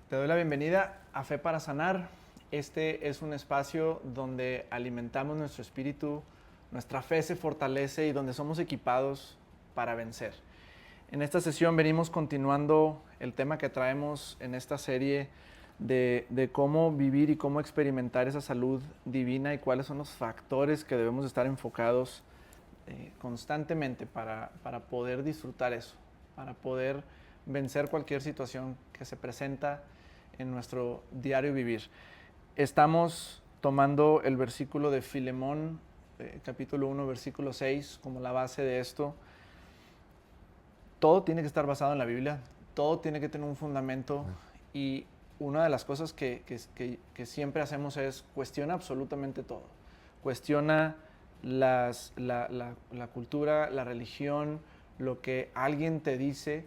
Te doy la bienvenida a Fe para Sanar. Este es un espacio donde alimentamos nuestro espíritu, nuestra fe se fortalece y donde somos equipados para vencer. En esta sesión venimos continuando el tema que traemos en esta serie de cómo vivir y cómo experimentar esa salud divina y cuáles son los factores que debemos estar enfocados constantemente para poder disfrutar eso, para poder vencer cualquier situación que se presenta en nuestro diario vivir. Estamos tomando el versículo de Filemón, capítulo 1, versículo 6, como la base de esto. Todo tiene que estar basado en la Biblia, todo tiene que tener un fundamento y una de las cosas que siempre hacemos es cuestiona absolutamente todo. Cuestiona la cultura, la religión, lo que alguien te dice,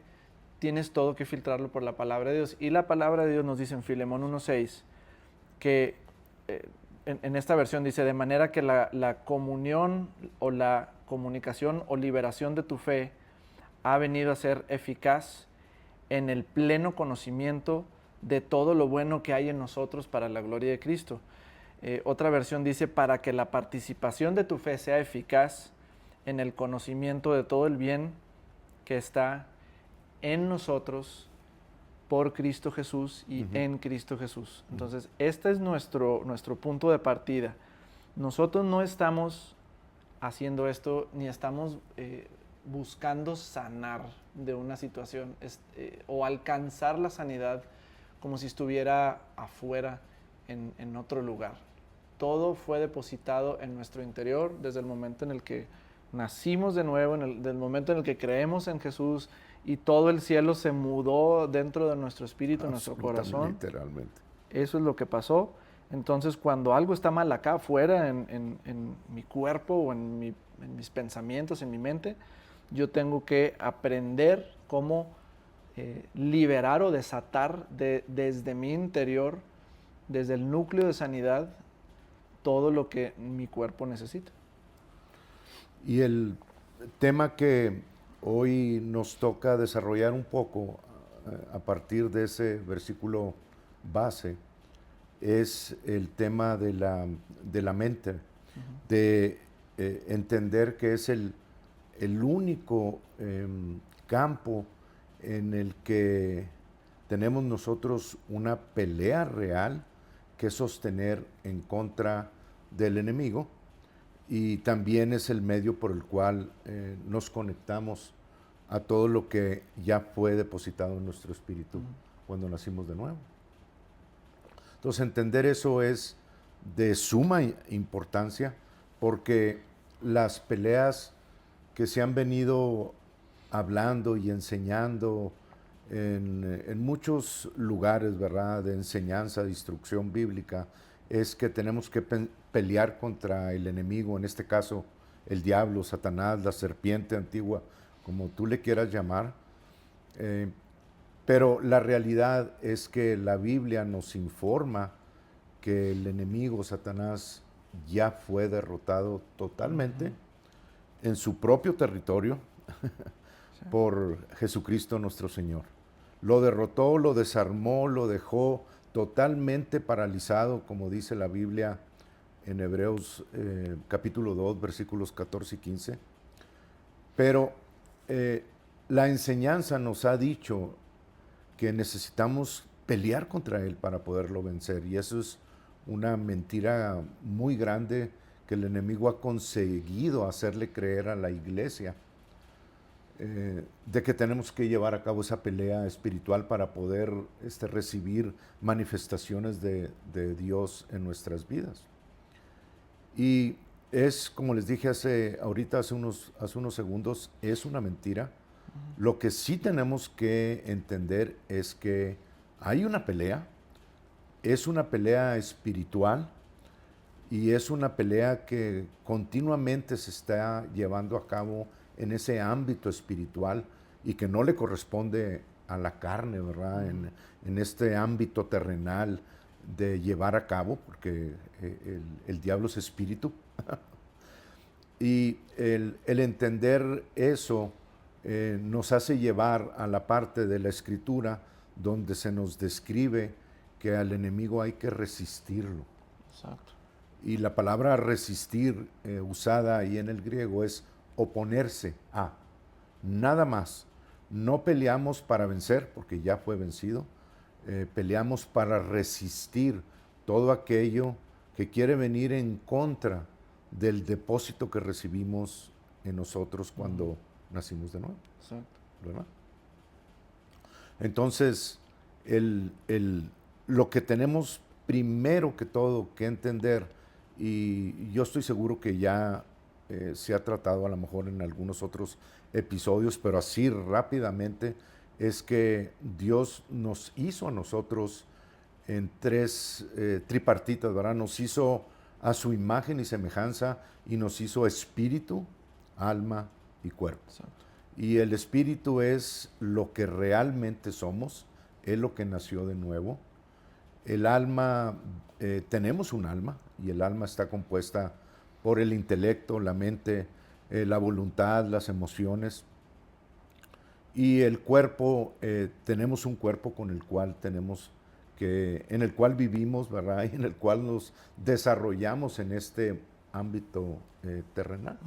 tienes todo que filtrarlo por la palabra de Dios. Y la palabra de Dios nos dice en Filemón 1:6 que en esta versión dice, de manera que la comunión o la comunicación o liberación de tu fe ha venido a ser eficaz en el pleno conocimiento de todo lo bueno que hay en nosotros para la gloria de Cristo. Otra versión dice, para que la participación de tu fe sea eficaz en el conocimiento de todo el bien que está en nosotros por Cristo Jesús y en Cristo Jesús. Entonces, este es nuestro punto de partida. Nosotros no estamos haciendo esto ni estamos buscando sanar de una situación o alcanzar la sanidad como si estuviera afuera en otro lugar. Todo fue depositado en nuestro interior desde el momento en el que nacimos de nuevo, desde el momento en el que creemos en Jesús y todo el cielo se mudó dentro de nuestro espíritu, en nuestro corazón. Literalmente. Eso es lo que pasó. Entonces, cuando algo está mal acá afuera, en mi cuerpo o en mis pensamientos, en mi mente, yo tengo que aprender cómo liberar o desatar desde mi interior, desde el núcleo de sanidad, todo lo que mi cuerpo necesita. Y el tema que hoy nos toca desarrollar un poco a partir de ese versículo base es el tema de la mente, de entender que es el único campo en el que tenemos nosotros una pelea real que sostener en contra del enemigo, y también es el medio por el cual nos conectamos a todo lo que ya fue depositado en nuestro espíritu cuando nacimos de nuevo. Entonces, entender eso es de suma importancia, porque las peleas que se han venido hablando y enseñando en muchos lugares, ¿verdad?, de enseñanza, de instrucción bíblica, es que tenemos que pelear contra el enemigo, en este caso el diablo, Satanás, la serpiente antigua, como tú le quieras llamar. Pero la realidad es que la Biblia nos informa que el enemigo, Satanás, ya fue derrotado totalmente en su propio territorio por Jesucristo nuestro Señor. Lo derrotó, lo desarmó, lo dejó totalmente paralizado, como dice la Biblia en Hebreos capítulo 2, versículos 14 y 15. Pero la enseñanza nos ha dicho que necesitamos pelear contra él para poderlo vencer, y eso es una mentira muy grande que el enemigo ha conseguido hacerle creer a la iglesia, de que tenemos que llevar a cabo esa pelea espiritual para poder recibir manifestaciones de Dios en nuestras vidas. Y es, como les dije hace unos segundos, es una mentira. Lo que sí tenemos que entender es que hay una pelea, es una pelea espiritual, y es una pelea que continuamente se está llevando a cabo en ese ámbito espiritual y que no le corresponde a la carne, ¿verdad? En este ámbito terrenal de llevar a cabo, porque el diablo es espíritu. Y el entender eso nos hace llevar a la parte de la Escritura donde se nos describe que al enemigo hay que resistirlo. Exacto. Y la palabra resistir usada ahí en el griego es oponerse a. Nada más. No peleamos para vencer, porque ya fue vencido. Peleamos para resistir todo aquello que quiere venir en contra del depósito que recibimos en nosotros cuando nacimos de nuevo. Exacto. ¿Verdad? Entonces, lo que tenemos primero que todo que entender, y yo estoy seguro que ya se ha tratado a lo mejor en algunos otros episodios, pero así rápidamente, es que Dios nos hizo a nosotros en tres tripartitas, ¿verdad? Nos hizo a su imagen y semejanza y nos hizo espíritu, alma y cuerpo. Exacto. Y el espíritu es lo que realmente somos, es lo que nació de nuevo. El alma, tenemos un alma, y el alma está compuesta por el intelecto, la mente, la voluntad, las emociones. Y el cuerpo, tenemos un cuerpo con el cual en el cual vivimos, ¿verdad? Y en el cual nos desarrollamos en este ámbito terrenal,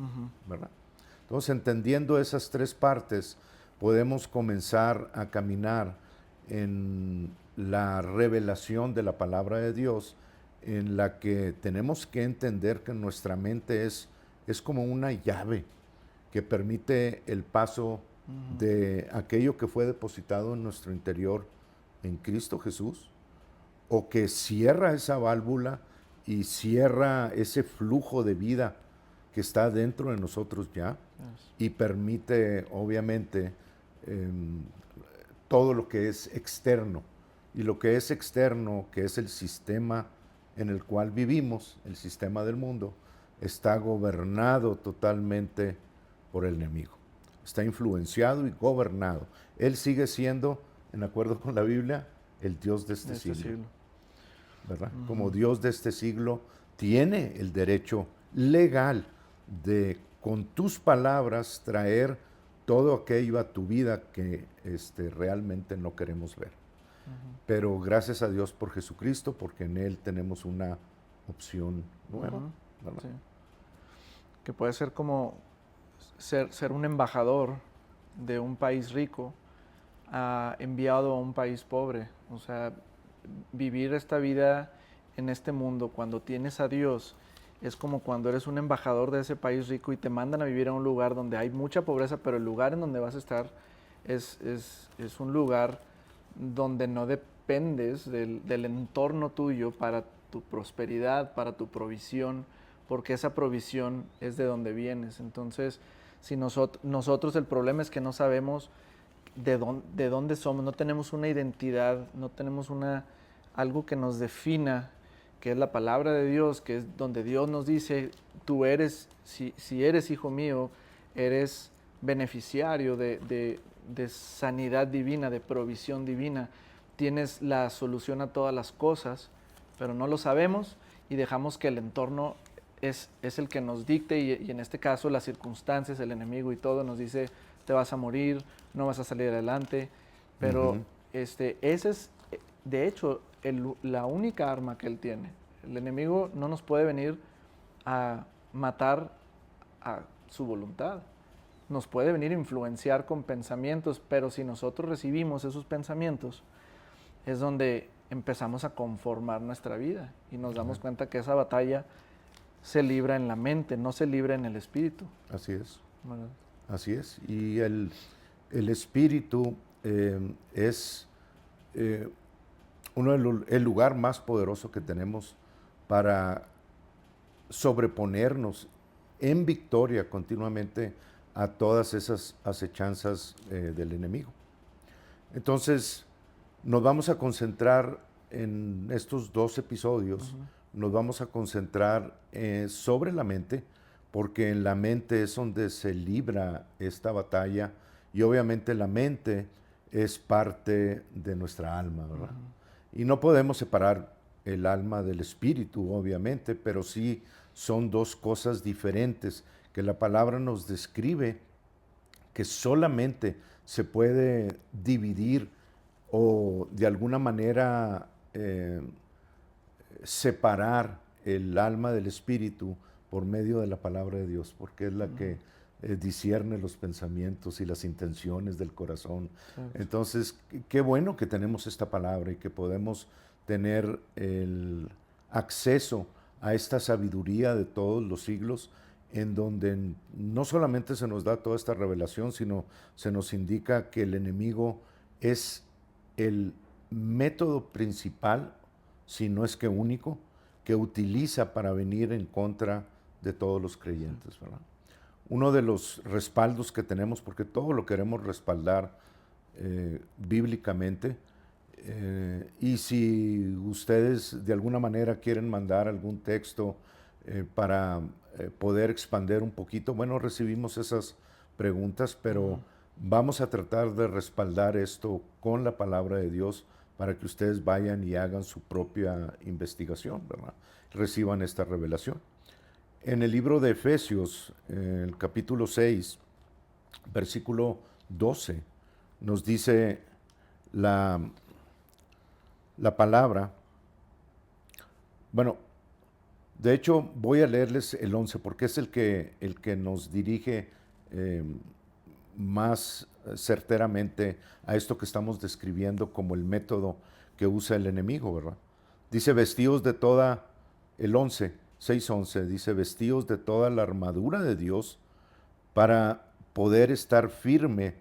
¿verdad? Entonces, entendiendo esas tres partes, podemos comenzar a caminar en la revelación de la palabra de Dios, en la que tenemos que entender que nuestra mente es como una llave que permite el paso de aquello que fue depositado en nuestro interior en Cristo Jesús, o que cierra esa válvula y cierra ese flujo de vida que está dentro de nosotros ya, y permite, obviamente, todo lo que es externo. Y lo que es externo, que es el sistema en el cual vivimos, el sistema del mundo, está gobernado totalmente por el enemigo. Está influenciado y gobernado. Él sigue siendo, en acuerdo con la Biblia, el Dios de este siglo. ¿Verdad? Como Dios de este siglo, tiene el derecho legal de, con tus palabras, traer todo aquello a tu vida que realmente no queremos ver. Pero gracias a Dios por Jesucristo, porque en Él tenemos una opción nueva. ¿Verdad? Sí. Que puede ser como ser un embajador de un país rico enviado a un país pobre. O sea, vivir esta vida en este mundo cuando tienes a Dios es como cuando eres un embajador de ese país rico y te mandan a vivir a un lugar donde hay mucha pobreza, pero el lugar en donde vas a estar es un lugar donde no dependes del entorno tuyo para tu prosperidad, para tu provisión, porque esa provisión es de donde vienes. Entonces, si nosotros el problema es que no sabemos de dónde somos, no tenemos una identidad, no tenemos algo que nos defina, que es la palabra de Dios, que es donde Dios nos dice, tú eres, si eres hijo mío, eres beneficiario de sanidad divina, de provisión divina, tienes la solución a todas las cosas, pero no lo sabemos y dejamos que el entorno es el que nos dicte y en este caso las circunstancias, el enemigo y todo nos dice, te vas a morir, no vas a salir adelante, pero ese es, de hecho, la única arma que él tiene. El enemigo no nos puede venir a matar a su voluntad. Nos puede venir a influenciar con pensamientos, pero si nosotros recibimos esos pensamientos, es donde empezamos a conformar nuestra vida y nos damos cuenta que esa batalla se libra en la mente, no se libra en el espíritu. Así es. ¿Verdad? Así es. Y el espíritu es el lugar más poderoso que tenemos para sobreponernos en victoria continuamente a todas esas acechanzas del enemigo. Entonces, nos vamos a concentrar en estos 2 episodios, nos vamos a concentrar sobre la mente, porque en la mente es donde se libra esta batalla, y obviamente la mente es parte de nuestra alma, ¿verdad? Y no podemos separar el alma del espíritu, obviamente, pero sí son 2 cosas diferentes que la palabra nos describe, que solamente se puede dividir o de alguna manera separar el alma del espíritu por medio de la palabra de Dios, porque es la que discierne los pensamientos y las intenciones del corazón. Exacto. Entonces, qué bueno que tenemos esta palabra y que podemos tener el acceso a esta sabiduría de todos los siglos, en donde no solamente se nos da toda esta revelación, sino se nos indica que el enemigo es el método principal, si no es que único, que utiliza para venir en contra de todos los creyentes, ¿verdad? Uno de los respaldos que tenemos, porque todo lo queremos respaldar bíblicamente, y si ustedes de alguna manera quieren mandar algún texto para poder expandir un poquito, bueno, recibimos esas preguntas, pero vamos a tratar de respaldar esto con la palabra de Dios para que ustedes vayan y hagan su propia investigación, ¿verdad? Reciban esta revelación. En el libro de Efesios, el capítulo 6, versículo 12, nos dice la palabra. Bueno, de hecho voy a leerles el 11 porque es el que nos dirige más certeramente a esto que estamos describiendo como el método que usa el enemigo, ¿verdad? Dice, vestíos de toda, el 11, 6:11, dice, vestíos de toda la armadura de Dios para poder estar firme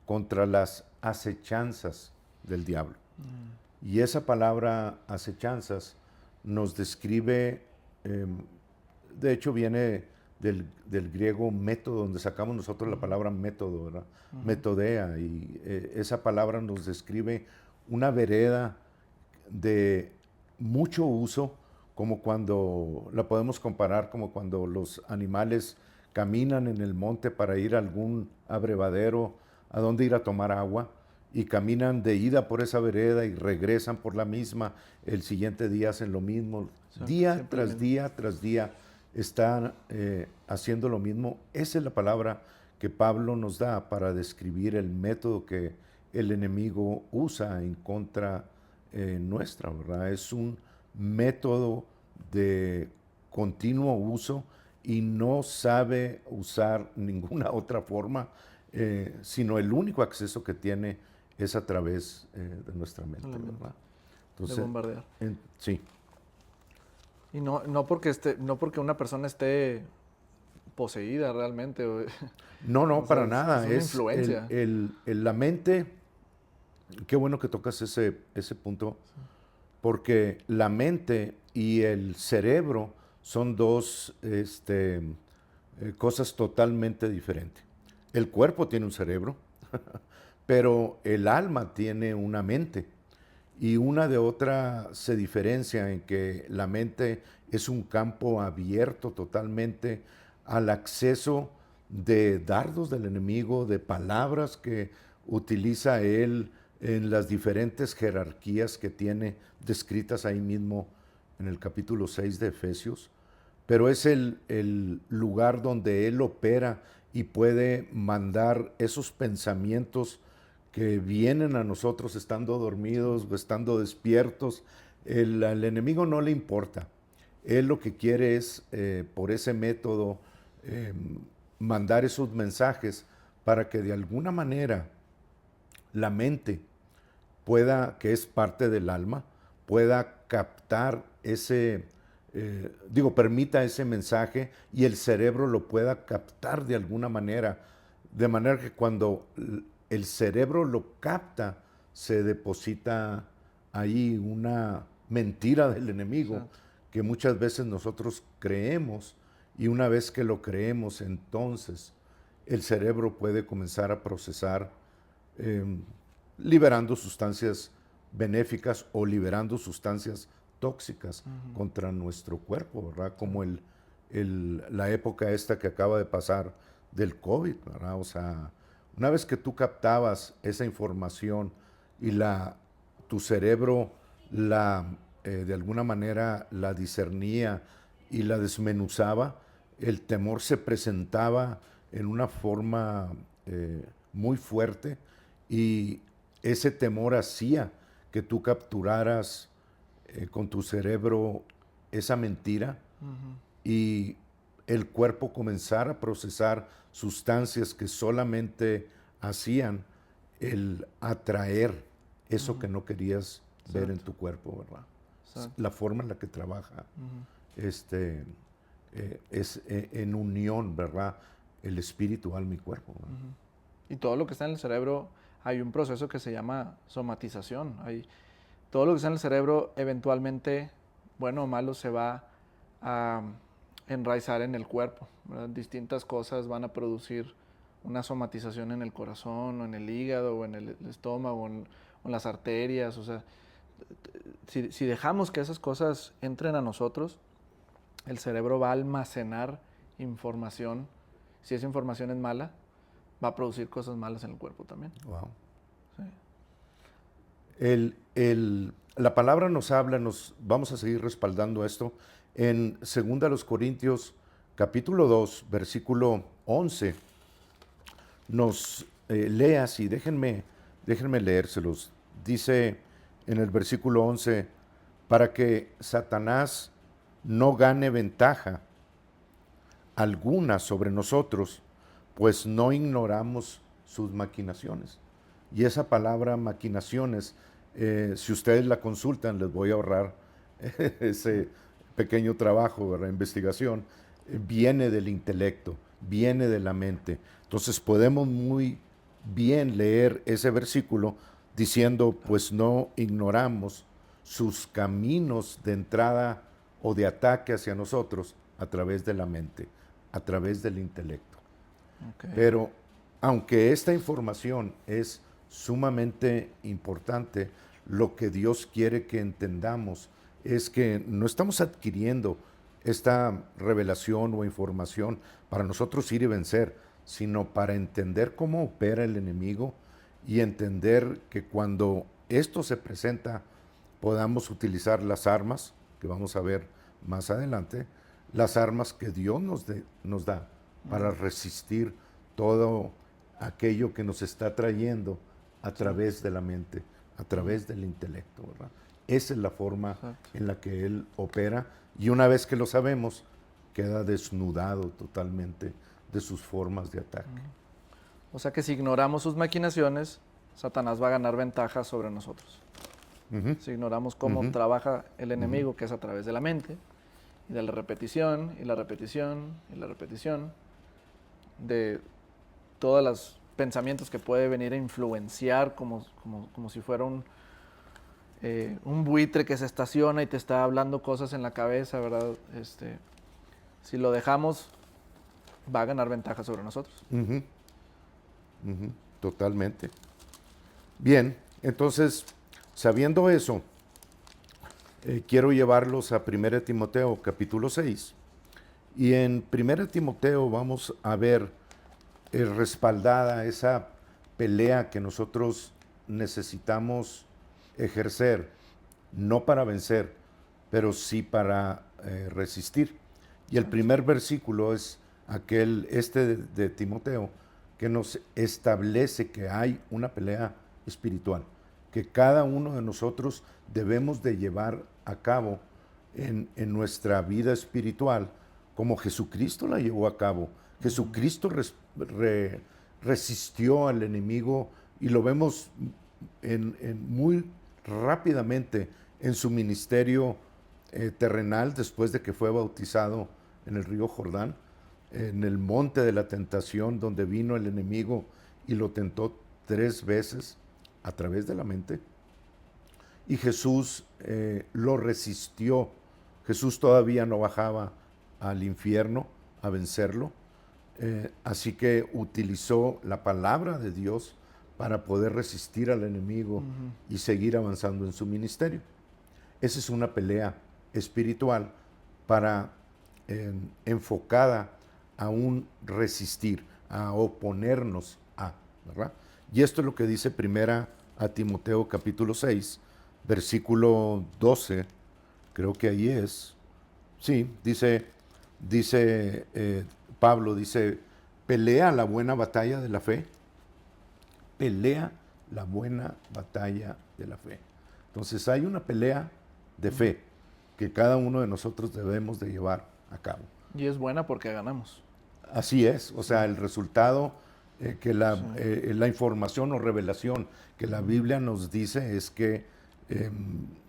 contra las acechanzas del diablo. Y esa palabra acechanzas nos describe, de hecho viene del griego método, donde sacamos nosotros la palabra método, ¿verdad? Metodea, y esa palabra nos describe una vereda de mucho uso, como cuando la podemos comparar como cuando los animales caminan en el monte para ir a algún abrevadero, a donde ir a tomar agua, y caminan de ida por esa vereda y regresan por la misma, el siguiente día hacen lo mismo, día tras día tras día están haciendo lo mismo. Esa es la palabra que Pablo nos da para describir el método que el enemigo usa en contra nuestra, ¿verdad? Es un método de continuo uso y no sabe usar ninguna otra forma, sino el único acceso que tiene es a través de nuestra mente, ¿verdad? Entonces, de bombardear. Sí. Y no porque una persona esté poseída realmente. No, para nada. Es una influencia. La mente, qué bueno que tocas ese punto, porque la mente y el cerebro son dos cosas totalmente diferentes. El cuerpo tiene un cerebro, pero el alma tiene una mente. Y una de otra se diferencia en que la mente es un campo abierto totalmente al acceso de dardos del enemigo, de palabras que utiliza él en las diferentes jerarquías que tiene descritas ahí mismo en el capítulo 6 de Efesios. Pero es el lugar donde él opera y puede mandar esos pensamientos que vienen a nosotros estando dormidos o estando despiertos. Al enemigo no le importa. Él lo que quiere es, por ese método, mandar esos mensajes para que de alguna manera la mente pueda, que es parte del alma, pueda captar permita ese mensaje y el cerebro lo pueda captar de alguna manera, de manera que cuando el cerebro lo capta, se deposita ahí una mentira del enemigo. Exacto. Que muchas veces nosotros creemos, y una vez que lo creemos, entonces el cerebro puede comenzar a procesar liberando sustancias benéficas o liberando sustancias tóxicas contra nuestro cuerpo, ¿verdad? Como la época esta que acaba de pasar del COVID, ¿verdad? O sea, una vez que tú captabas esa información y tu cerebro de alguna manera la discernía y la desmenuzaba, el temor se presentaba en una forma muy fuerte, y ese temor hacía que tú capturaras con tu cerebro esa mentira y el cuerpo comenzara a procesar sustancias que solamente hacían el atraer eso que no querías ver en tu cuerpo, ¿verdad? Exacto. La forma en la que trabaja es en unión, ¿verdad? El espíritu, alma y cuerpo, ¿verdad? Y todo lo que está en el cerebro, hay un proceso que se llama somatización. Todo lo que está en el cerebro eventualmente, bueno o malo, se va a enraizar en el cuerpo, ¿verdad? Distintas cosas van a producir una somatización en el corazón, o en el hígado, o en el estómago, o en las arterias. O sea, si dejamos que esas cosas entren a nosotros, el cerebro va a almacenar información. Si esa información es mala, va a producir cosas malas en el cuerpo también. Wow. Sí. La palabra nos habla, vamos a seguir respaldando esto, en 2 Corintios capítulo 2, versículo 11, nos lee así, déjenme leérselos. Dice en el versículo 11, para que Satanás no gane ventaja alguna sobre nosotros, pues no ignoramos sus maquinaciones. Y esa palabra maquinaciones, si ustedes la consultan, les voy a ahorrar ese pequeño trabajo de investigación, viene del intelecto, viene de la mente. Entonces podemos muy bien leer ese versículo diciendo, pues no ignoramos sus caminos de entrada o de ataque hacia nosotros a través de la mente, a través del intelecto. Okay. Pero aunque esta información es sumamente importante, lo que Dios quiere que entendamos es que no estamos adquiriendo esta revelación o información para nosotros ir y vencer, sino para entender cómo opera el enemigo y entender que cuando esto se presenta podamos utilizar las armas, que vamos a ver más adelante, las armas que Dios nos da para resistir todo aquello que nos está trayendo a través de la mente, a través del intelecto, ¿verdad? Esa es la forma en la que Él opera y una vez que lo sabemos, queda desnudado totalmente de sus formas de ataque. O sea que si ignoramos sus maquinaciones, Satanás va a ganar ventaja sobre nosotros. Si ignoramos cómo trabaja el enemigo, que es a través de la mente, y de la repetición, y la repetición, y la repetición, de todos los pensamientos que puede venir a influenciar como si fuera un buitre que se estaciona y te está hablando cosas en la cabeza, ¿verdad? Si lo dejamos, va a ganar ventaja sobre nosotros. Totalmente. Bien, entonces, sabiendo eso, quiero llevarlos a 1 Timoteo capítulo 6. Y en 1 Timoteo vamos a ver respaldada esa pelea que nosotros necesitamos ejercer, no para vencer, pero sí para resistir. Y el primer versículo es aquel, de Timoteo, que nos establece que hay una pelea espiritual, que cada uno de nosotros debemos de llevar a cabo en nuestra vida espiritual, como Jesucristo la llevó a cabo. Jesucristo resistió al enemigo y lo vemos muy rápidamente en su ministerio terrenal después de que fue bautizado en el río Jordán, en el monte de la tentación donde vino el enemigo y lo tentó 3 veces a través de la mente. Y Jesús lo resistió. Jesús todavía no bajaba al infierno a vencerlo. Así que utilizó la palabra de Dios para poder resistir al enemigo y seguir avanzando en su ministerio. Esa es una pelea espiritual enfocada a un resistir, a oponernos a, ¿verdad? Y esto es lo que dice 1 Timoteo capítulo 6, versículo 12, creo que ahí es. Sí, dice Pablo, dice, pelea la buena batalla de la fe, pelea la buena batalla de la fe. Entonces hay una pelea de fe que cada uno de nosotros debemos de llevar a cabo. Y es buena porque ganamos. Así es, o sea, el resultado que Sí. la información o revelación que la Biblia nos dice es que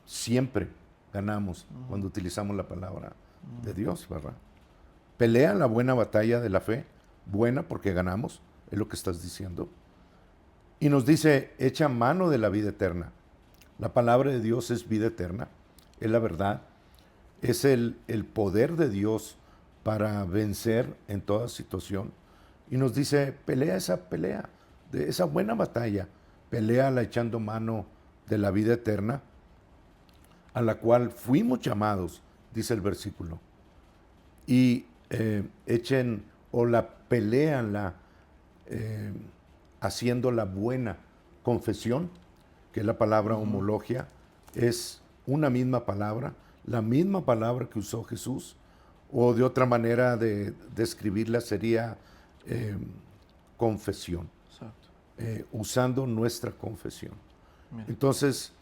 siempre ganamos cuando utilizamos la palabra de Dios, ¿verdad? Pelea la buena batalla de la fe, buena porque ganamos, es lo que estás diciendo. Y nos dice, echa mano de la vida eterna. La palabra de Dios es vida eterna, es la verdad, es el poder de Dios para vencer en toda situación. Y nos dice, pelea de esa buena batalla, peléala echando mano de la vida eterna, a la cual fuimos llamados, dice el versículo. Y echen o la peleanla haciendo la buena confesión, que es la palabra homologia, es una misma palabra, la misma palabra que usó Jesús, o de otra manera de describirla sería confesión, Exacto. usando nuestra confesión. Mira. Entonces,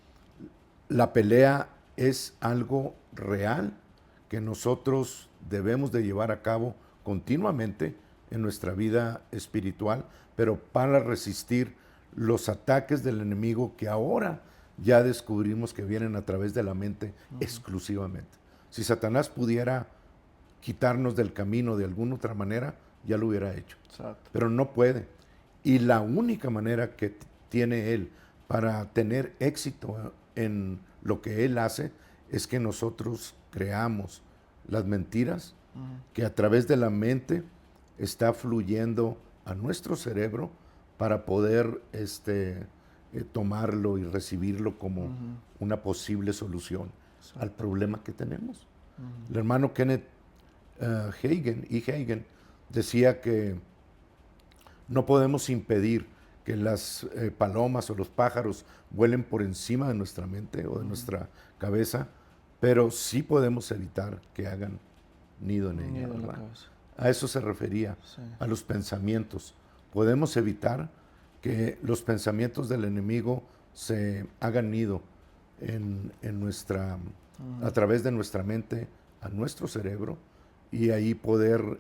la pelea es algo real que nosotros debemos de llevar a cabo continuamente en nuestra vida espiritual, pero para resistir los ataques del enemigo que ahora ya descubrimos que vienen a través de la mente exclusivamente. Si Satanás pudiera quitarnos del camino de alguna otra manera, ya lo hubiera hecho. Exacto. Pero no puede. Y la única manera que tiene él para tener éxito en lo que él hace es que nosotros creamos las mentiras que a través de la mente está fluyendo a nuestro cerebro para poder tomarlo y recibirlo como una posible solución al problema que tenemos. El hermano Kenneth Hagin decía que no podemos impedir que las palomas o los pájaros vuelen por encima de nuestra mente o de nuestra cabeza, pero sí podemos evitar que hagan nido en ella, Nido en la ¿verdad? cabeza. A eso se refería, Sí. a los pensamientos. Podemos evitar que los pensamientos del enemigo se hagan nido a través de nuestra mente, a nuestro cerebro, y ahí poder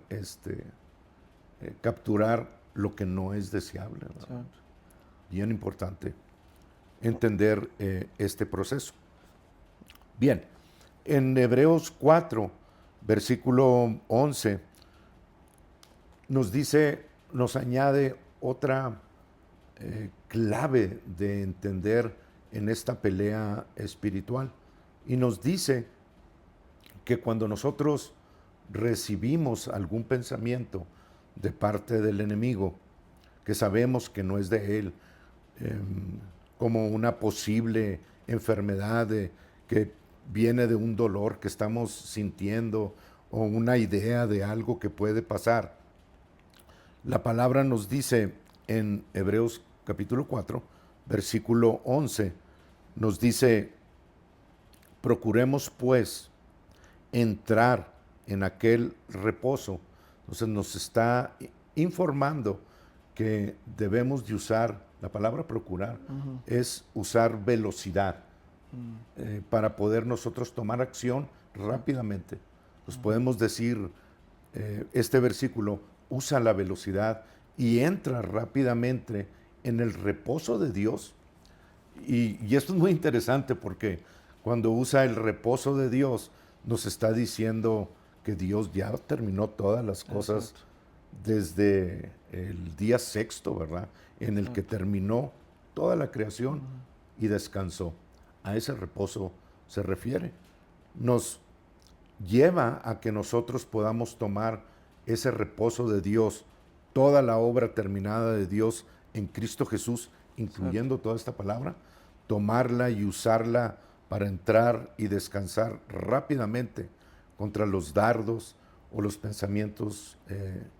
capturar lo que no es deseable, ¿verdad? Exacto. Bien importante entender este proceso. Bien, en Hebreos 4, versículo 11, nos añade otra clave de entender en esta pelea espiritual. Y nos dice que cuando nosotros recibimos algún pensamiento de parte del enemigo, que sabemos que no es de él, como una posible enfermedad que viene de un dolor que estamos sintiendo o una idea de algo que puede pasar. La palabra nos dice en Hebreos capítulo 4, versículo 11, nos dice, procuremos pues entrar en aquel reposo. Entonces nos está informando que debemos de usar, la palabra procurar, es usar velocidad para poder nosotros tomar acción rápidamente. Nos podemos decir, este versículo usa la velocidad y entra rápidamente en el reposo de Dios. Y esto es muy interesante porque cuando usa el reposo de Dios, nos está diciendo que Dios ya terminó todas las cosas. Exacto. Desde el día sexto, ¿verdad? En el que terminó toda la creación y descansó. A ese reposo se refiere. Nos lleva a que nosotros podamos tomar ese reposo de Dios, toda la obra terminada de Dios en Cristo Jesús, incluyendo toda esta palabra, tomarla y usarla para entrar y descansar rápidamente contra los dardos o los pensamientos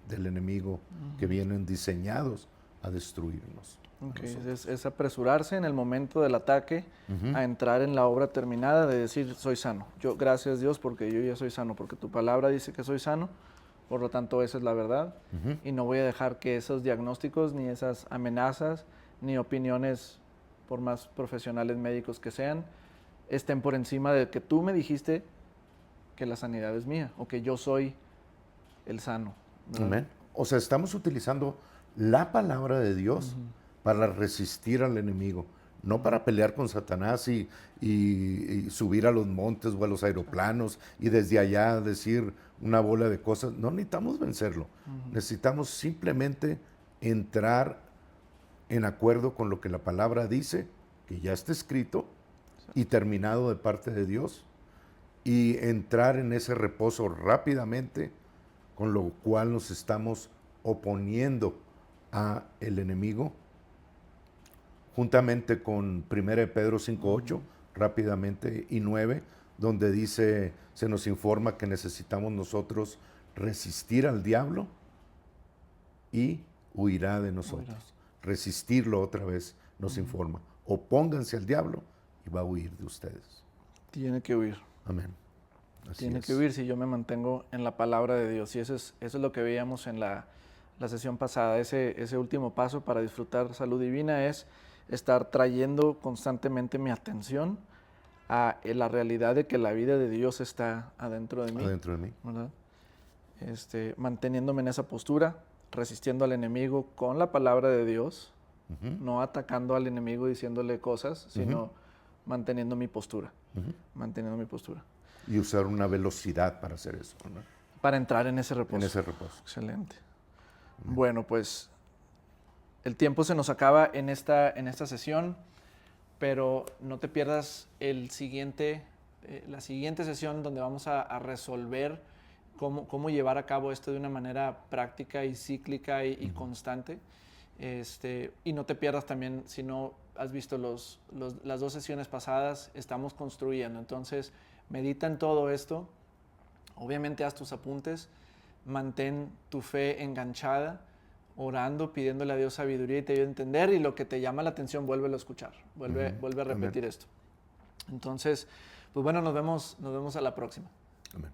del enemigo que vienen diseñados a destruirnos. Okay. Es apresurarse en el momento del ataque a entrar en la obra terminada de decir soy sano. Yo, gracias Dios porque yo ya soy sano, porque tu palabra dice que soy sano, por lo tanto esa es la verdad y no voy a dejar que esos diagnósticos ni esas amenazas ni opiniones por más profesionales médicos que sean, estén por encima de que tú me dijiste que la sanidad es mía o que yo soy el sano. ¿Verdad? Amén. O sea, estamos utilizando la palabra de Dios para resistir al enemigo, no para pelear con Satanás y subir a los montes o a los aeroplanos y desde allá decir una bola de cosas. No necesitamos vencerlo. Necesitamos simplemente entrar en acuerdo con lo que la palabra dice, que ya está escrito y terminado de parte de Dios, y entrar en ese reposo rápidamente, con lo cual nos estamos oponiendo a el enemigo, juntamente con 1 Pedro 5:8, rápidamente, y 9, donde dice, se nos informa que necesitamos nosotros resistir al diablo y huirá de nosotros. Huirá. Resistirlo otra vez nos informa. Opónganse al diablo y va a huir de ustedes. Tiene que huir. Amén. Así Tiene es. que huir si yo me mantengo en la palabra de Dios. Y eso es lo que veíamos en la sesión pasada. Ese último paso para disfrutar salud divina es estar trayendo constantemente mi atención a la realidad de que la vida de Dios está adentro de mí. Adentro de mí. ¿Verdad? Manteniéndome en esa postura, resistiendo al enemigo con la palabra de Dios, no atacando al enemigo diciéndole cosas, sino manteniendo mi postura. Manteniendo mi postura. Y usar una velocidad para hacer eso, ¿no? Para entrar en ese reposo. En ese reposo. Excelente. Bueno, pues el tiempo se nos acaba en esta sesión, pero no te pierdas la siguiente sesión donde vamos a resolver cómo llevar a cabo esto de una manera práctica y cíclica y constante. Y no te pierdas también, si no has visto las 2 sesiones pasadas, estamos construyendo. Entonces, medita en todo esto. Obviamente, haz tus apuntes. Mantén tu fe enganchada, orando, pidiéndole a Dios sabiduría y te ayude a entender. Y lo que te llama la atención, vuélvelo a escuchar. Vuelve a repetir esto. Entonces, pues bueno, nos vemos a la próxima. Amén.